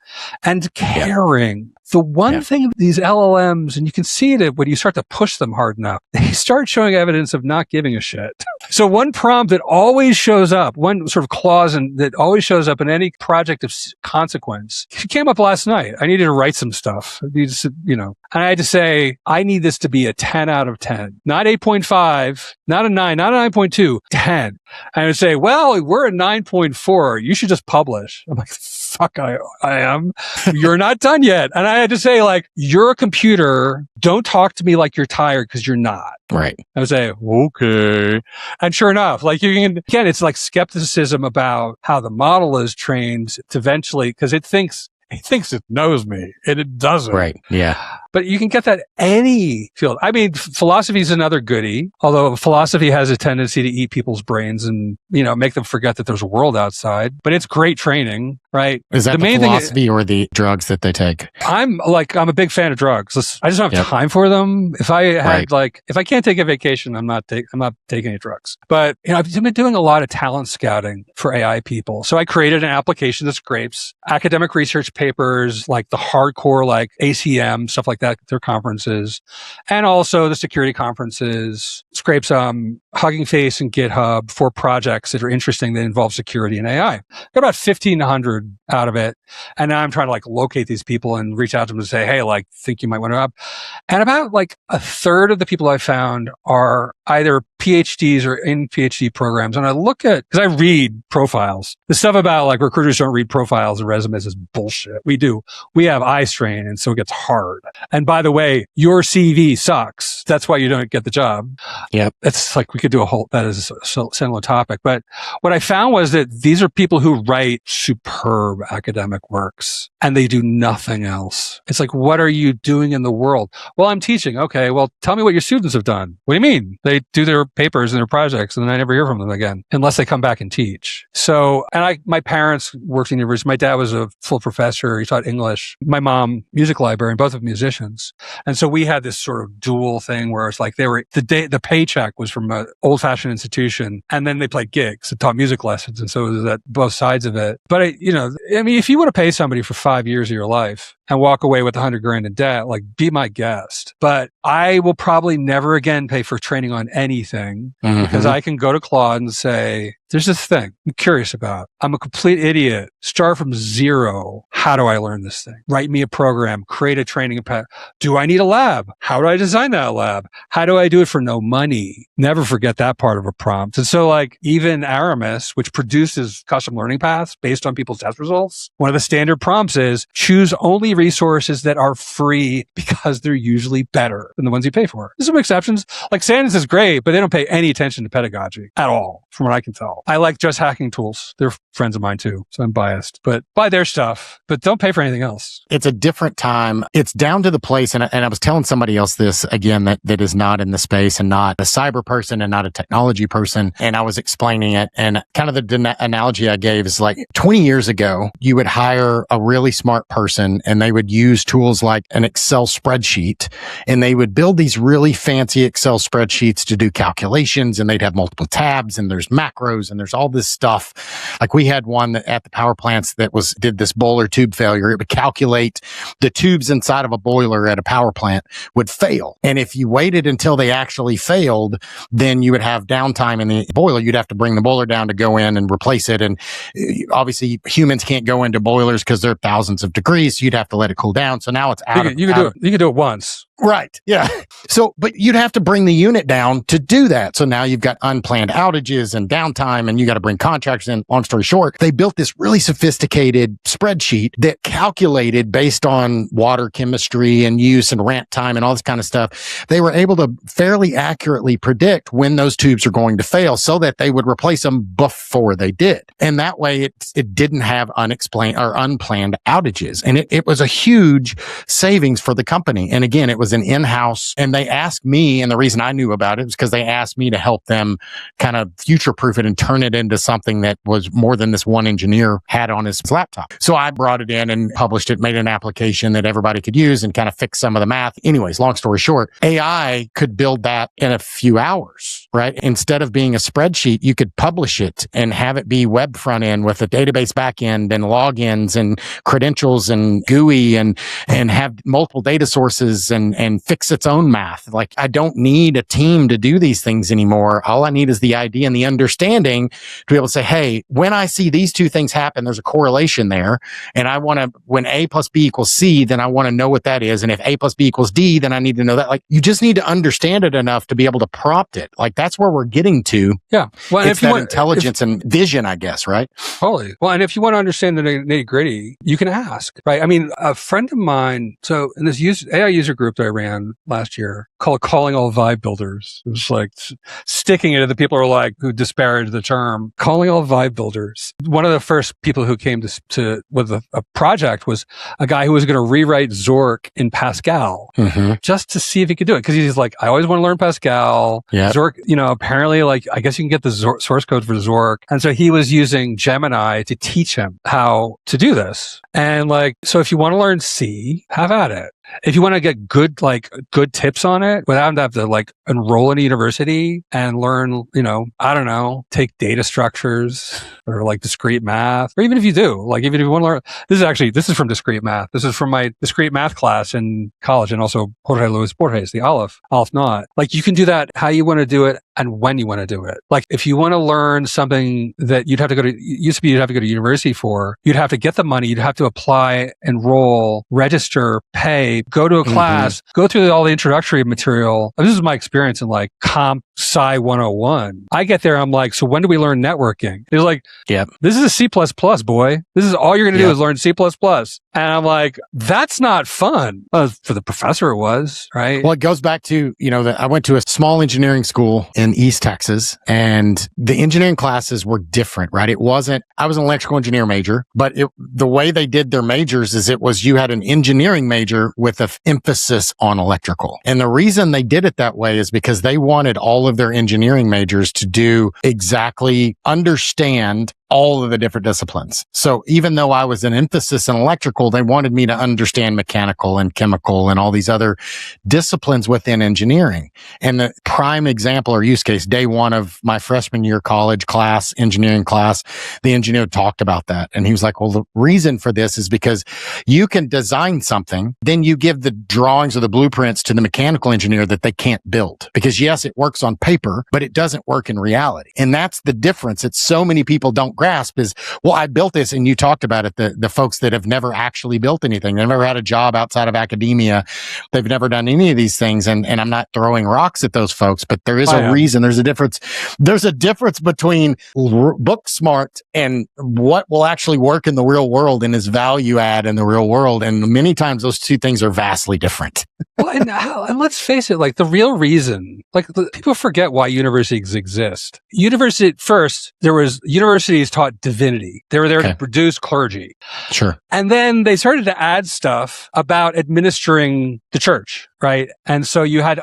and caring. The one thing these LLMs, and you can see it when you start to push them hard enough, they start showing evidence of not giving a shit. So one prompt that always shows up, one sort of clause that always shows up in any project of consequence, it came up last night. I needed to write some stuff, and I had to say, I need this to be a 10 out of 10, not 8.5, not a 9, not a 9.2, 10. And I would say, well, we're at 9.4. You should just publish. I'm like, fuck, I am. You're not done yet. And I had to say, like, you're a computer. Don't talk to me like you're tired, because you're not. Right. I would say, okay. And sure enough, like again, it's like skepticism about how the model is trained to eventually, because it thinks it knows me, and it doesn't. Right. Yeah. But you can get that any field. I mean, philosophy is another goodie, although philosophy has a tendency to eat people's brains and, make them forget that there's a world outside. But it's great training, right? Is that the main philosophy or the drugs that they take? I'm a big fan of drugs. I just don't have time for them. If I had if I can't take a vacation, I'm not taking any drugs. But, I've been doing a lot of talent scouting for AI people. So I created an application that scrapes academic research papers, like the hardcore, like ACM, stuff like that, their conferences, and also the security conferences, scrape some Hugging Face and GitHub for projects that are interesting that involve security and AI. Got about 1,500 out of it. And now I'm trying to like locate these people and reach out to them and say, hey, like, think you might want to up. And about like a third of the people I found are either PhDs or in PhD programs. And I look at, because I read profiles. The stuff about like recruiters don't read profiles and resumes is bullshit. We do. We have eye strain, and so it gets hard. And by the way, your CV sucks. That's why you don't get the job. Yep. It's like we could do a whole, that is a similar topic. But what I found was that these are people who write superb academic works and they do nothing else. It's like, what are you doing in the world? Well, I'm teaching. Okay. Well, tell me what your students have done. What do you mean? They do their papers and their projects and then I never hear from them again unless they come back and teach. So, and my parents worked in university. My dad was a full professor. He taught English. My mom, music librarian, both of musicians. And so we had this sort of dual thing where it's like the paycheck was from an old fashioned institution and then they played gigs and taught music lessons. And so it was at both sides of it. But if you want to pay somebody for 5 years of your life and walk away with $100,000 in debt, like be my guest. But I will probably never again pay for training on anything because I can go to Claude and say, there's this thing I'm curious about. I'm a complete idiot. Start from zero. How do I learn this thing? Write me a program, create a training path. Do I need a lab? How do I design that lab? How do I do it for no money? Never forget that part of a prompt. And so like even Aramis, which produces custom learning paths based on people's test results, one of the standard prompts is choose only resources that are free because they're usually better than the ones you pay for. There's some exceptions. Like Sanders is great, but they don't pay any attention to pedagogy at all, from what I can tell. I like Just Hacking Tools. They're friends of mine too, so I'm biased. But buy their stuff, but don't pay for anything else. It's a different time. It's down to the place, and I was telling somebody else this again that is not in the space and not a cyber person and not a technology person, and I was explaining it, and kind of the analogy I gave is like 20 years ago, you would hire a really smart person and they would use tools like an Excel spreadsheet, and they would build these really fancy Excel spreadsheets to do calculations, and they'd have multiple tabs, and there's macros, and there's all this stuff. Like we had one that at the power plants that did this boiler tube failure. It would calculate the tubes inside of a boiler at a power plant would fail. And if you waited until they actually failed, then you would have downtime in the boiler. You'd have to bring the boiler down to go in and replace it. And obviously humans can't go into boilers because they're thousands of degrees. So you'd have to let it cool down. So now it's out. You can do it once. Right. Yeah. So, but you'd have to bring the unit down to do that. So now you've got unplanned outages and downtime, and you got to bring contractors in. Long story short, they built this really sophisticated spreadsheet that calculated based on water chemistry and use and rant time and all this kind of stuff. They were able to fairly accurately predict when those tubes are going to fail so that they would replace them before they did. And that way it didn't have unexplained or unplanned outages. And it was a huge savings for the company. And again, it was an in-house, and they asked me, and the reason I knew about it was because they asked me to help them kind of future-proof it and turn it into something that was more than this one engineer had on his laptop. So I brought it in and published it, made an application that everybody could use and kind of fix some of the math. Anyways, long story short, AI could build that in a few hours, right? Instead of being a spreadsheet, you could publish it and have it be web front end with a database back end and logins and credentials and GUI and have multiple data sources and fix its own math. Like I don't need a team to do these things anymore. All I need is the idea and the understanding to be able to say, hey, when I see these two things happen, there's a correlation there. And I want to, when A plus B equals C, then I want to know what that is. And if A plus B equals D, then I need to know that. Like you just need to understand it enough to be able to prompt it. Like that's where we're getting to. Yeah. Well, it's that intelligence and vision, I guess, right? Totally. Well, and if you want to understand the nitty gritty, you can ask, right? I mean, a friend of mine, so in this AI user group that I ran last year called Calling All Vibe Builders. It was like sticking it to the people who are like, who disparaged the term, Calling All Vibe Builders. One of the first people who came to with a project was a guy who was going to rewrite Zork in Pascal just to see if he could do it. Cause he's like, I always want to learn Pascal. Yeah. Zork, apparently like, I guess you can get the source code for Zork. And so he was using Gemini to teach him how to do this. And like, so if you want to learn C, have at it. if you want to get good tips on it without having to have to enroll in a university and learn, I don't know, take data structures or discrete math, or even if you do, even if you want to learn, this is from discrete math. This is from my discrete math class in college, and also Jorge Luis Borges, the Aleph Knot. You can do that how you want to do it and when you want to do it. If you want to learn something that you'd have to go to university for, you'd have to get the money, you'd have to apply, enroll, register, pay, go to a class, go through all the introductory material. This is my experience in Comp Sci 101. I get there, I'm like, so when do we learn networking? He's like, yep, this is a C++, boy. This is all you're going to do is learn C++. And I'm like, that's not fun. For the professor, it was, right? Well, it goes back to, I went to a small engineering school in East Texas, and the engineering classes were different, right? I was an electrical engineer major, but the way they did their majors is you had an engineering major with an emphasis on electrical. And the reason they did it that way is because they wanted all of their engineering majors to understand all of the different disciplines. So even though I was an emphasis in electrical, they wanted me to understand mechanical and chemical and all these other disciplines within engineering. And the prime example or use case, day one of my freshman year college class, engineering class, the engineer talked about that. And he was like, well, the reason for this is because you can design something, then you give the drawings or the blueprints to the mechanical engineer that they can't build. Because yes, it works on paper, but it doesn't work in reality. And that's the difference. It's so many people don't grasp is, well, I built this, and you talked about it, the folks that have never actually built anything. They've never had a job outside of academia. They've never done any of these things. And I'm not throwing rocks at those folks, but there is a reason. There's a difference. There's a difference between book smart and what will actually work in the real world and is value add in the real world. And many times those two things are vastly different. Well, and let's face it, the real reason, people forget why universities exist. Universities taught divinity. They were there to produce clergy. Sure. And then they started to add stuff about administering the church, right? And so you had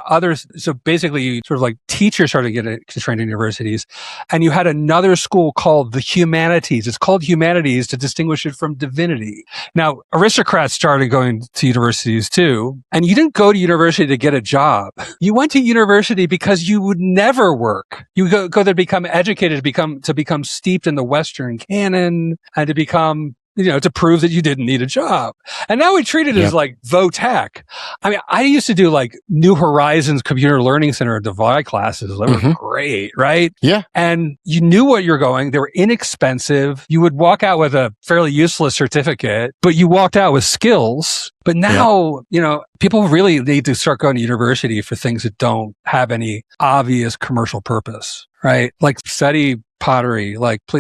so basically you teachers started to get trained in universities, and you had another school called the humanities. It's called humanities to distinguish it from divinity. Now, aristocrats started going to universities too, and you didn't go to university to get a job. You went to university because you would never work. You go there to become educated, to become steeped in the Western canon, and to become, to prove that you didn't need a job. And now we treat it as vo-tech. I mean, I used to do New Horizons Computer Learning Center Divide classes. They were great, right? Yeah. And you knew what you're going. They were inexpensive. You would walk out with a fairly useless certificate, but you walked out with skills. But now, people really need to start going to university for things that don't have any obvious commercial purpose, right? Study pottery.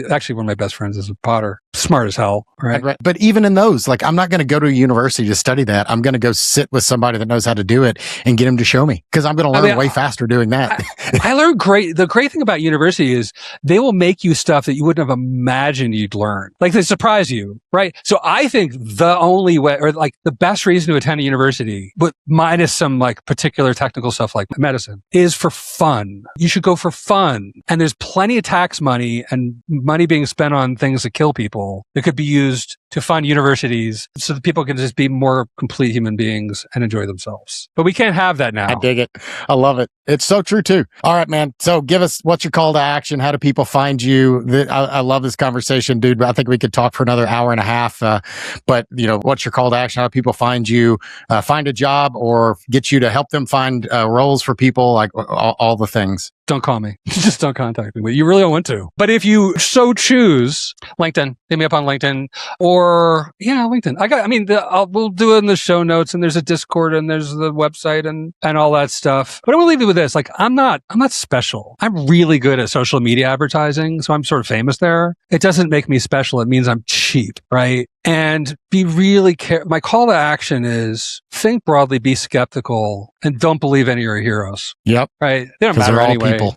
Actually, one of my best friends is a potter. Smart as hell, right? But even in those, I'm not going to go to a university to study that. I'm going to go sit with somebody that knows how to do it and get them to show me, because I'm going to learn way faster doing that. I learned great. The great thing about university is they will make you stuff that you wouldn't have imagined you'd learn. They surprise you, right? So I think the only way, or the best reason to attend a university, but minus some particular technical stuff like medicine, is for fun. You should go for fun. And there's plenty of tax money and money being spent on things that kill people that could be used to fund universities so that people can just be more complete human beings and enjoy themselves. But we can't have that now. I dig it. I love it. It's so true too. All right, man. So give us, what's your call to action? How do people find you? I love this conversation, dude. I think we could talk for another hour and a half. But what's your call to action? How do people find you, find a job, or get you to help them find roles for people, all the things? Don't call me. Just don't contact me. You really don't want to. But if you so choose, LinkedIn, hit me up on LinkedIn, or LinkedIn. We'll do it in the show notes, and there's a Discord, and there's the website, and all that stuff. But I'm gonna leave you with this. I'm not special. I'm really good at social media advertising, so I'm sort of famous there. It doesn't make me special. It means I'm cheap, right? And be really careful. My call to action is think broadly, be skeptical, and don't believe any of your heroes. Yep. Right? They don't matter anyway. People.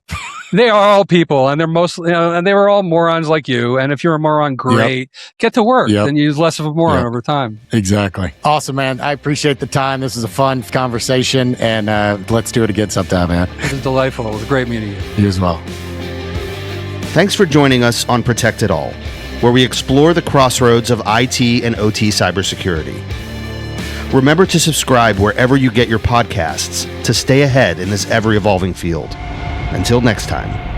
They are all people, and they're mostly, and they were all morons like you. And if you're a moron, great. Get to work and use less of a moron over time. Exactly. Awesome, man. I appreciate the time. This is a fun conversation, and let's do it again sometime, man. It was delightful. It was great meeting you. You as well. Thanks for joining us on Protect It All, where we explore the crossroads of IT and OT cybersecurity. Remember to subscribe wherever you get your podcasts to stay ahead in this ever-evolving field. Until next time.